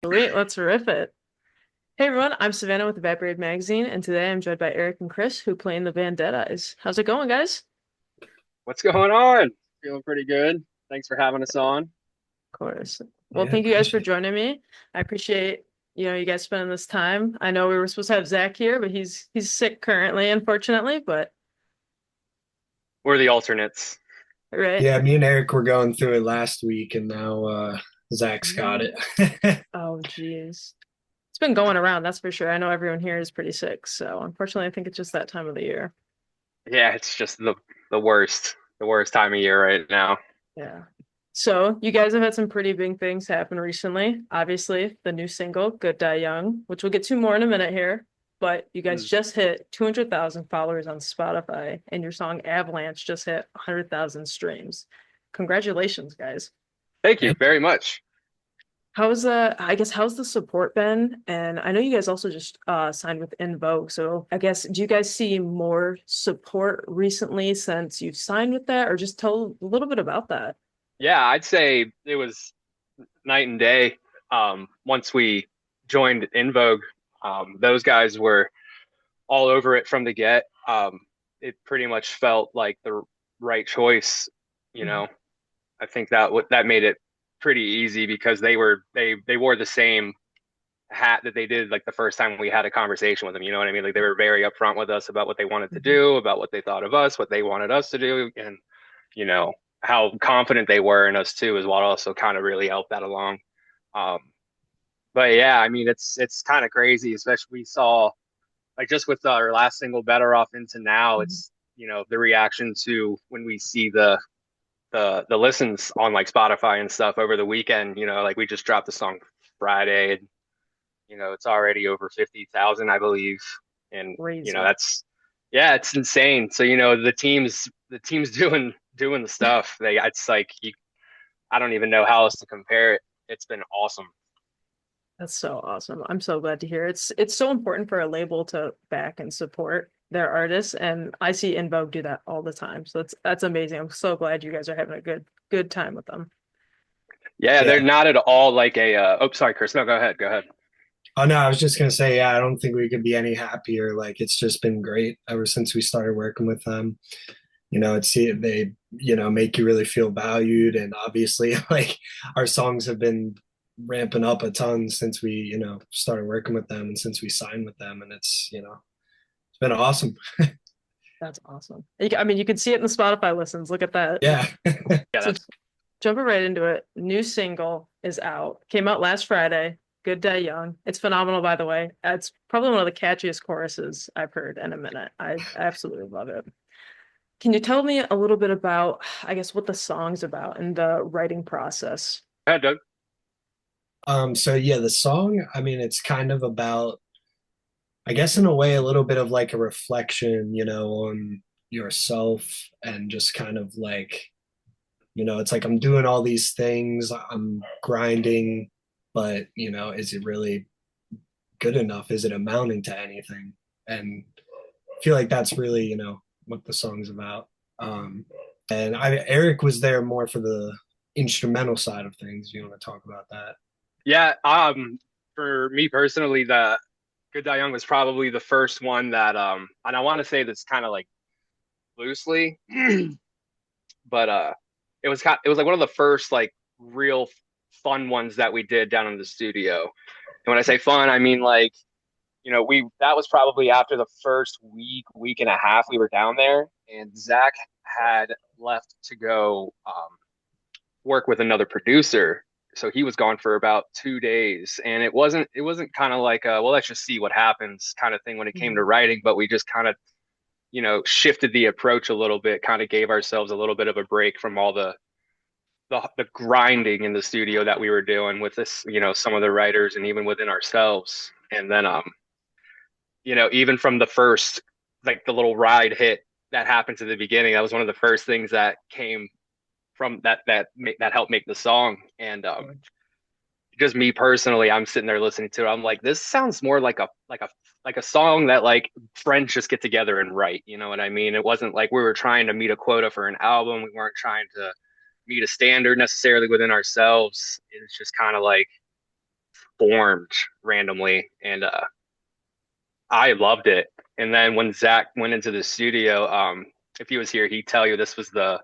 Sweet, let's riff it. Hey everyone, I'm Savannah with Evaporated Magazine, and today I'm joined by Eric and Chris, who play in the band Deadeyes. How's it going, guys? What's going on? Feeling pretty good. Thanks for having us on. Of course. Well, Yeah, thank you guys for appreciate it. joining me. I appreciate you guys spending this time. I know we were supposed to have Zach here, but he's sick currently, unfortunately. But We're the alternates. right. Yeah, me and Eric were going through it last week, and now Zach's got No. it. Oh, geez. It's been going around, that's for sure. I know everyone here is pretty sick, so unfortunately, I think it's just that time of the year. Yeah, it's just the worst time of year right now. Yeah. So you guys have had some pretty big things happen recently. Obviously, the new single, Good Die Young, which we'll get to more in a minute here. But you guys Mm. just hit 200,000 followers on Spotify, and your song Avalanche just hit 100,000 streams. Congratulations, guys. Thank you Yep. very much. How's the support been? And I know you guys also just signed with In Vogue. So I guess, do you guys see more support recently since you've signed with that, or just tell a little bit about that? Yeah, I'd say it was night and day. Once we joined In Vogue, those guys were all over it from the get. It pretty much felt like the right choice. You Mhm. know, I think that made it pretty easy because they wore the same hat that they did like the first time we had a conversation with them. You know what I mean? Like they were very upfront with us about what they wanted to Mhm. do, about what they thought of us, what they wanted us to do, and you know how confident they were in us too, is what also kind of really helped that along. Um, but yeah, I mean it's kind of crazy, especially we saw like just with our last single, Better Off into now. Mhm. It's the reaction to when we see the listens on like Spotify and stuff over the weekend. Like we just dropped the song Friday, and it's already over 50,000, I believe. And Crazy. that's yeah, it's insane. So the team's doing the stuff. It's like I don't even know how else to compare it. It's been awesome. That's so awesome. I'm so glad to hear. It's so important for a label to back and support their artists, and I see In Vogue do that all the time. So that's amazing. I'm so glad you guys are having a good time with them. Yeah, they're Yeah. not at all like a oh, sorry, Chris. No, go ahead. Go ahead. Oh no, I was just gonna say, yeah, I don't think we could be any happier. Like it's just been great ever since we started working with them. It's they, make you really feel valued, and obviously, like our songs have been ramping up a ton since we, started working with them and since we signed with them, and it's been awesome. That's awesome. I mean, you can see it in the Spotify listens. Look at that. Yeah. Yeah, So that's jumping right into it, new single is out. Came out last Friday. Good Day Young. It's phenomenal, by the way. It's probably one of the catchiest choruses I've heard in a minute. I absolutely love it. Can you tell me a little bit about, I guess, what the song's about and the writing process? go ahead, Doug. So yeah, the song, I mean, it's kind of about, I guess in a way, a little bit of like a reflection, on yourself and just kind of like, it's like I'm doing all these things, I'm grinding, but, is it really good enough? Is it amounting to anything? And I feel like that's really, what the song's about. And Eric was there more for the instrumental side of things. You want to talk about that? Yeah, for me personally, the Good Die Young was probably the first one that and I want to say this kind of like loosely, but it was like one of the first like real fun ones that we did down in the studio. And when I say fun, I mean like we that was probably after the first week and a half we were down there, and Zach had left to go work with another producer. So he was gone for about 2 days, and it wasn't kind of like well, let's just see what happens kind of thing when it came to Mhm. writing, but we just kind of shifted the approach a little bit, kind of gave ourselves a little bit of a break from all the grinding in the studio that we were doing with this, some of the writers and even within ourselves. And then even from the first, like the little ride hit that happened to the beginning, that was one of the first things that came from that helped make the song. And just me personally, I'm sitting there listening to it. I'm like, this sounds more like a song that like friends just get together and write. You know what I mean? It wasn't like we were trying to meet a quota for an album. We weren't trying to meet a standard necessarily within ourselves. It's just kind of like formed randomly, and I loved it. And then when Zach went into the studio, if he was here, he'd tell you this was the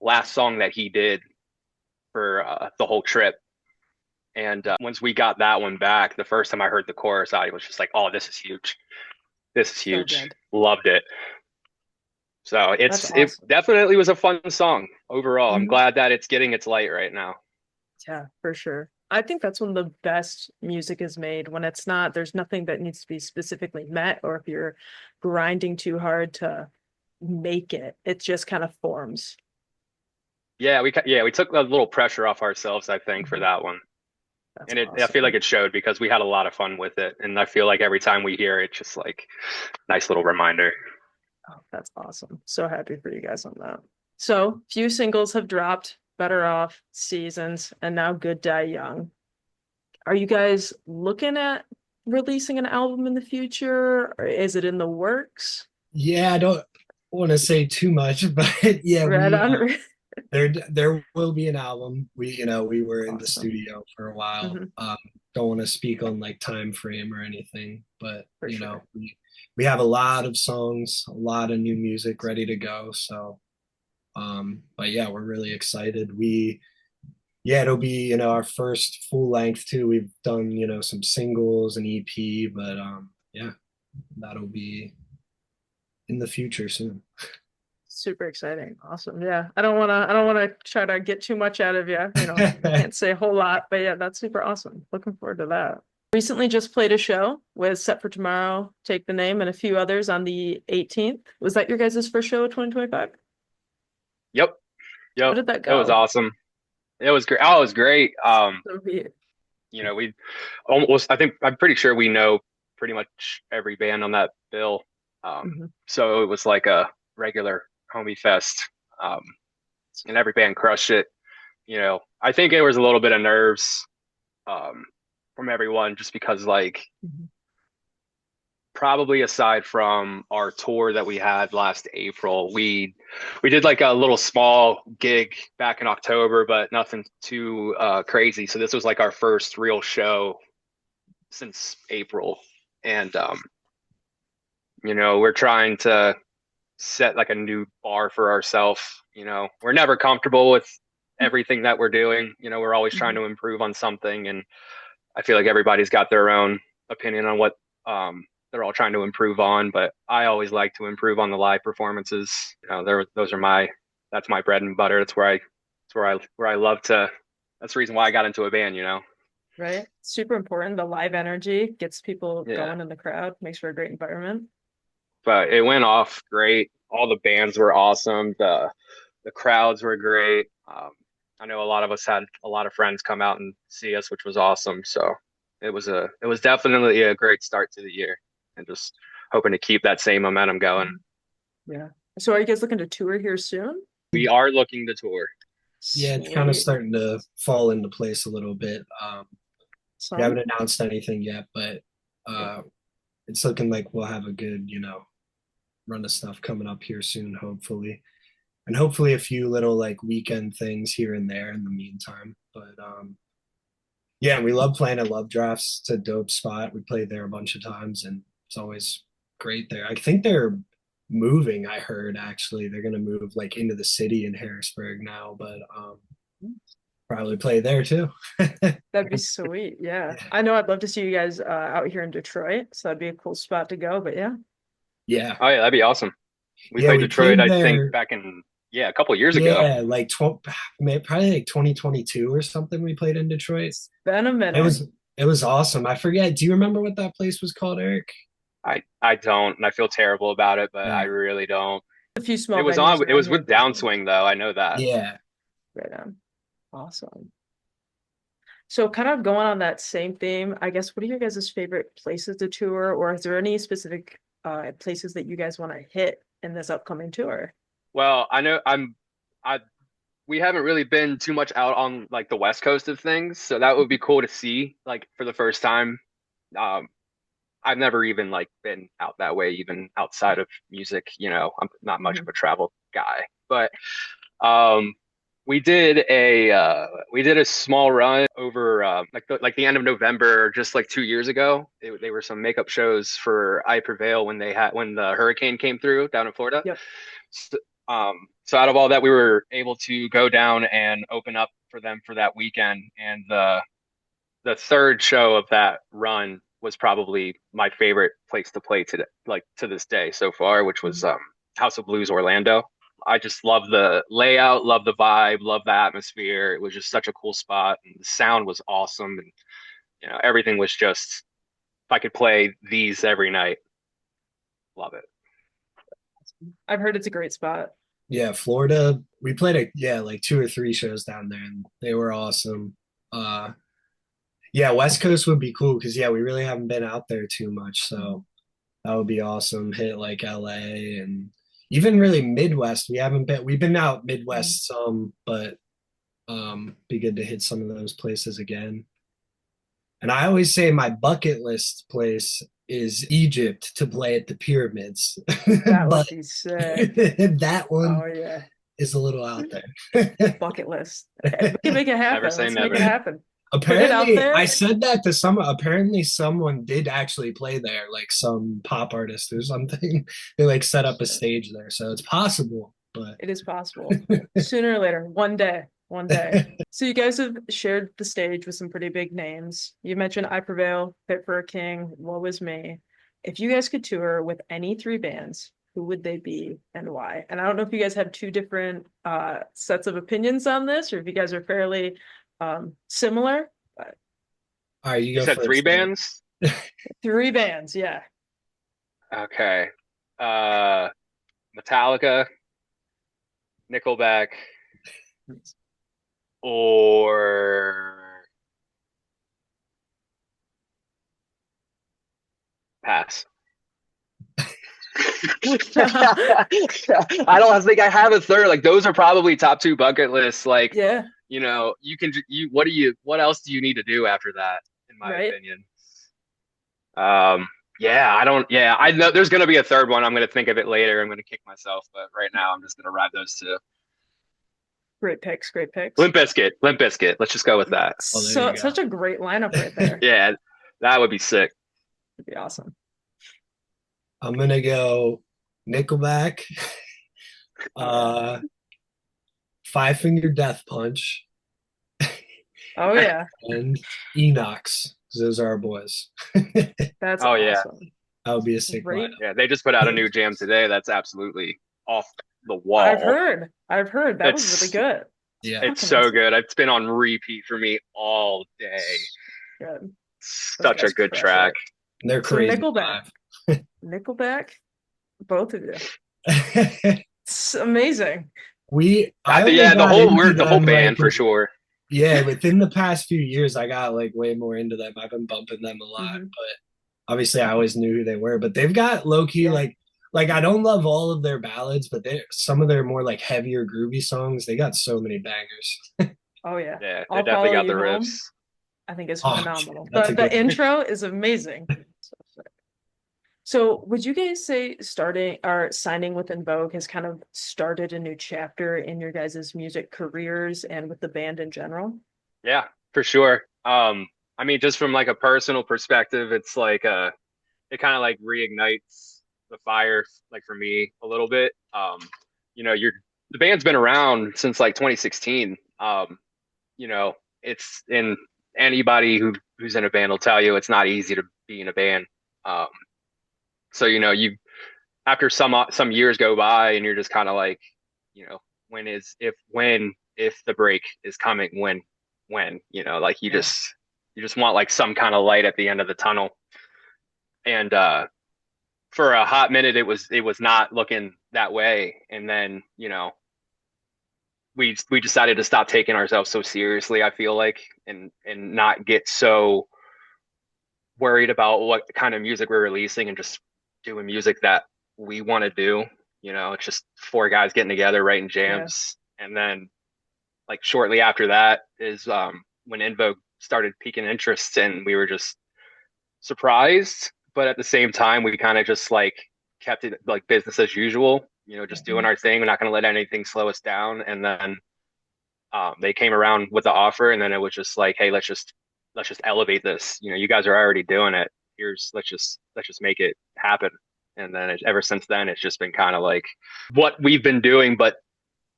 last song that he did for the whole trip. And once we got that one back, the first time I heard the chorus, I was just like, "Oh, this is huge! This is So huge!" good. Loved it. So That's it awesome. definitely was a fun song overall. I'm Mhm. glad that it's getting its light right now. Yeah, for sure. I think that's when the best music is made, when it's not, there's nothing that needs to be specifically met, or if you're grinding too hard to make it, it just kind of forms. Yeah, we took a little pressure off ourselves, I think, for Mhm. that one. That's And I feel like awesome. it showed because we had a lot of fun with it. And I feel like every time we hear it, just like nice little reminder. Oh, that's awesome. So happy for you guys on that. So, few singles have dropped, Better Off, Seasons, and now Good Die Young. Are you guys looking at releasing an album in the future, or is it in the works? Yeah, I don't want to say too much, but yeah, Right we on. there will be an album. We were in the Awesome. studio for a while. Hmm. Don't want to speak on like time frame or anything, but For sure. we have a lot of songs, a lot of new music ready to go. So but yeah, we're really excited. Yeah, it'll be, our first full length too. We've done, some singles and EP, but yeah, that'll be in the future soon. Super exciting. Awesome. Yeah. I don't wanna try to get too much out of you. Can't say a whole lot, but yeah, that's super awesome. Looking forward to that. Recently just played a show with Set for Tomorrow, Take the Name, and a few others on the 18th. Was that your guys' first show of 2025? Yep. How Yep. did that It was go? awesome. It was great. Oh, it was great. So be it. We almost, I think, I'm pretty sure we know pretty much every band on that bill. Mhm. So it was like a regular homie fest. Um, and every band crushed it. I think it was a little bit of nerves um, from everyone just because, like, Mhm. probably aside from our tour that we had last April, we did like a little small gig back in October, but nothing too crazy. So this was like our first real show since April, and we're trying to set like a new bar for ourselves. We're never comfortable with everything that we're doing. We're always trying Mhm. to improve on something, and I feel like everybody's got their own opinion on what they're all trying to improve on. But I always like to improve on the live performances. Those are that's my bread and butter. That's where I love to. That's the reason why I got into a band. Right? Super important. The live energy gets people Yeah. going in the crowd, makes for a great environment. But it went off great. All the bands were awesome. The crowds were great. I know a lot of us had a lot of friends come out and see us, which was awesome. So it was definitely a great start to the year, and just hoping to keep that same momentum going. Mhm. Yeah. So are you guys looking to tour here soon? We are looking to tour. Yeah, it's kind of Sweet. starting to fall into place a little bit. We Some? haven't announced anything yet, but Yeah. it's looking like we'll have a good, run of stuff coming up here soon, hopefully. And hopefully a few little like weekend things here and there in the meantime. But yeah, we love playing at Love Drafts. It's a dope spot. We played there a bunch of times and it's always great there. I think they're moving, I heard actually. They're gonna move like into the city in Harrisburg now, but probably play there too. That'd be sweet. Yeah. I know I'd love to see you guys out here in Detroit. So that'd be a cool spot to go. But yeah. Yeah. Oh yeah, that'd be awesome. We Yeah, played we Detroit, played I think, there. back in a couple of years ago. Yeah, like probably like 2022 or something. We played in Detroit. It's been a It minute. was it was awesome. I forget. Do you remember what that place was called, Eric? I don't, and I feel terrible about it, but I Yeah. really don't. A few It small was venues on. It around was here, with but yeah. Downswing though. I know that. Yeah. Right on. Awesome. So kind of going on that same theme, I guess, what are your guys' favorite places to tour, or is there any specific places that you guys want to hit in this upcoming tour? Well, I know I we haven't really been too much out on like the west coast of things, so that would be cool to see like for the first time. Um, I've never even like been out that way, even outside of music. I'm not much of Mhm. a travel guy, but um, we did a small run over like the end of November, just like 2 years ago. They were some makeup shows for I Prevail when the hurricane came through down in Florida. Yep. So, so out of all that, we were able to go down and open up for them for that weekend. And the third show of that run was probably my favorite place to play to this day so far, which was House of Blues Orlando. I just love the layout, love the vibe, love the atmosphere. It was just such a cool spot, and the sound was awesome, and everything was just. If I could play these every night, love it. I've heard it's a great spot. Yeah, Florida. We played like 2 or 3 shows down there, and they were awesome. Yeah, West Coast would be cool because we really haven't been out there too much, so that would be awesome. Hit like LA and even really Midwest. We haven't been. We've been out Midwest some, but be good to hit some of those places again. And I always say my bucket list place is Egypt to play at the pyramids. That but would be sick. that one Oh yeah, is a little out there. bucket list. We can make it happen. Never say Let's never. make it happen. Apparently, there. I said that to someone. Apparently, someone did actually play there, like some pop artist or something. They like set up a stage there, so it's possible. But It is possible. Sooner or later, one day. So you guys have shared the stage with some pretty big names. You mentioned I Prevail, Fit for a King, Woe Is Me. If you guys could tour with any 3 bands, who would they be and why? And I don't know if you guys have 2 different sets of opinions on this, or if you guys are fairly similar. But all right, You go said first, 3 man. bands? 3 bands, yeah. Okay. Metallica, Nickelback, or pass. I don't think I have a third. Like those are probably top 2 bucket lists. Like Yeah, what else do you need to do after that, in my right. opinion? I know there's gonna be a third one. I'm gonna think of it later. I'm gonna kick myself, but right now I'm just gonna ride those 2. Great picks. Limp Bizkit. Let's just go with that. Oh, there So you go. such a great lineup right there. Yeah, that would be sick. It'd be awesome. I'm gonna go Nickelback, uh, Five Finger Death Punch, Oh yeah, and Enox. Those are our boys. that's Oh, yeah. awesome. That would be a sick Great. lineup. Yeah, they just put out a new jam today. That's absolutely off the wall. I've heard that was It's- really good. Yeah, It's so good. It's been on repeat for me all day. Good. Such a guys good crush track. they're So crazy. Nickelback. Nickelback, both of you. live. It's amazing. The The whole band for sure. Yeah, within the past few years, I got like way more into them. I've been bumping them a lot, Mhm. but obviously, I always knew who they were. But they've got low key Yeah. like I don't love all of their ballads, but some of their more like heavier groovy songs. They got so many bangers. Oh yeah. Yeah, they I'll definitely follow got you the home. riffs. I think it's Oh, phenomenal. that's a The good one. intro is amazing. So sick. So would you guys say starting or signing with In Vogue has kind of started a new chapter in your guys' music careers and with the band in general? Yeah, for sure. I mean, just from like a personal perspective, it's like it kind of like reignites the fire, like for me a little bit. The band's been around since like 2016. It's in anybody who's in a band will tell you it's not easy to be in a band. Um, so you after some years go by and you're just kind of like, if the break is coming, when like you just want like some kind of light at the end of the tunnel. And for a hot minute it was not looking that way, and then we decided to stop taking ourselves so seriously, I feel like, and not get so worried about what kind of music we're releasing and just doing music that we want to do. It's just 4 guys getting together writing jams. And then like shortly after that is when In Vogue started piquing interest, and we were just surprised, but at the same time we kind of just like kept it like business as usual, just doing our thing. We're not going to let anything slow us down. And then They came around with the offer, and then it was just like, hey, let's just elevate this. You guys are already doing it. Let's just make it happen. And then ever since then, it's just been kind of like what we've been doing, but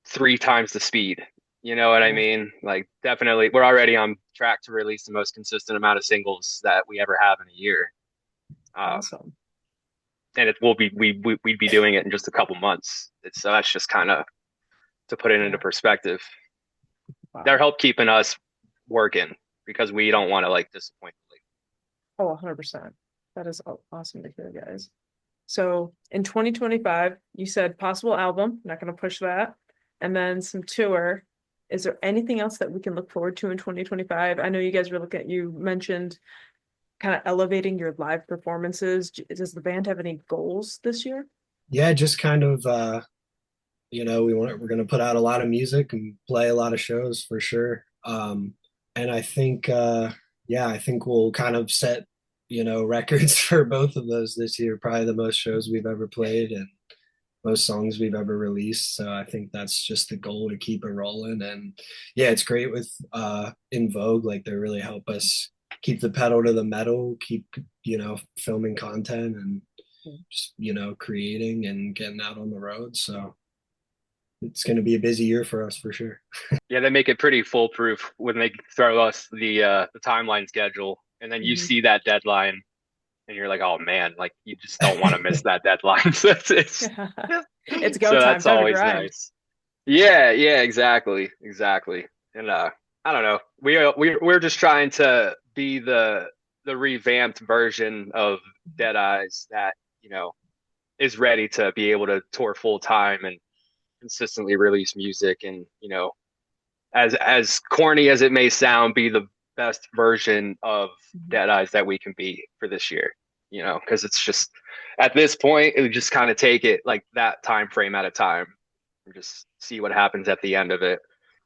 3 times the speed. You know what I mean? Like, definitely, we're already on track to release the most consistent amount of singles that we ever have in a year. Awesome. And it will be we'd be doing it in just a couple months. So that's just kind of to put it into perspective. Wow. They're help keeping us working because we don't want to like disappoint. Oh, 100%. That is awesome to hear, guys. So in 2025, you said possible album, not going to push that, and then some tour. Is there anything else that we can look forward to in 2025? I know you guys you mentioned kind of elevating your live performances. Does the band have any goals this year? Yeah, just kind of we're going to put out a lot of music and play a lot of shows for sure. And I think I think we'll kind of set records for both of those this year, probably the most shows we've ever played and most songs we've ever released. So I think that's just the goal, to keep it rolling. And yeah, it's great with In Vogue, like they really help us keep the pedal to the metal, keep filming content and just creating and getting out on the road. So it's going to be a busy year for us for sure. Yeah, they make it pretty foolproof when they throw us the timeline schedule, and then you see that deadline, and you're like, oh man, like you just don't want to miss that deadline. So It's go so time. that's Time to always grind. nice. Yeah, exactly. And I don't know. We're just trying to be the revamped version of Dead Eyes that is ready to be able to tour full time and consistently release music, and as corny as it may sound, be the best version of Dead Eyes that we can be for this year. Because it's just at this point, it would just kind of take it like that time frame at a time and just see what happens at the end of it.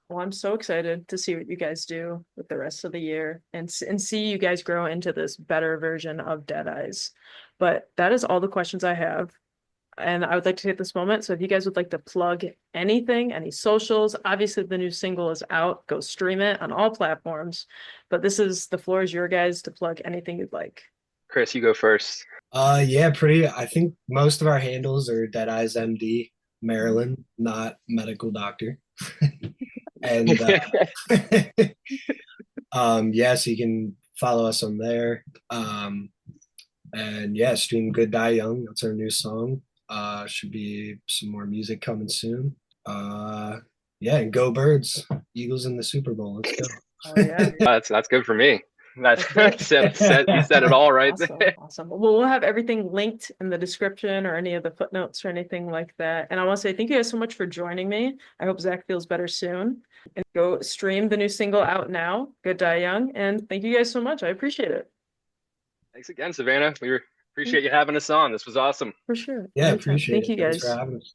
Well, I'm so excited to see what you guys do with the rest of the year and see you guys grow into this better version of Dead Eyes. But that is all the questions I have. And I would like to take this moment. So if you guys would like to plug anything, any socials, obviously the new single is out. Go stream it on all platforms. But the floor is your guys to plug anything you'd like. Chris, you go first. I think most of our handles are Dead Eyes MD, Maryland, not medical doctor. And so you can follow us on there. And yeah, stream Good Die Young. That's our new song. Should be some more music coming soon. And go Birds. Eagles in the Super Bowl. Let's go. Oh yeah. That's good for me. You said it all right there. Awesome. Well, we'll have everything linked in the description or any of the footnotes or anything like that. And I want to say thank you guys so much for joining me. I hope Zach feels better soon. And go stream the new single out now, Good Die Young. And thank you guys so much. I appreciate it. Thanks again, Savanah. We appreciate you having us on. This was awesome. For sure. Yeah, Anytime. appreciate Thank it. you Thanks guys. for having us.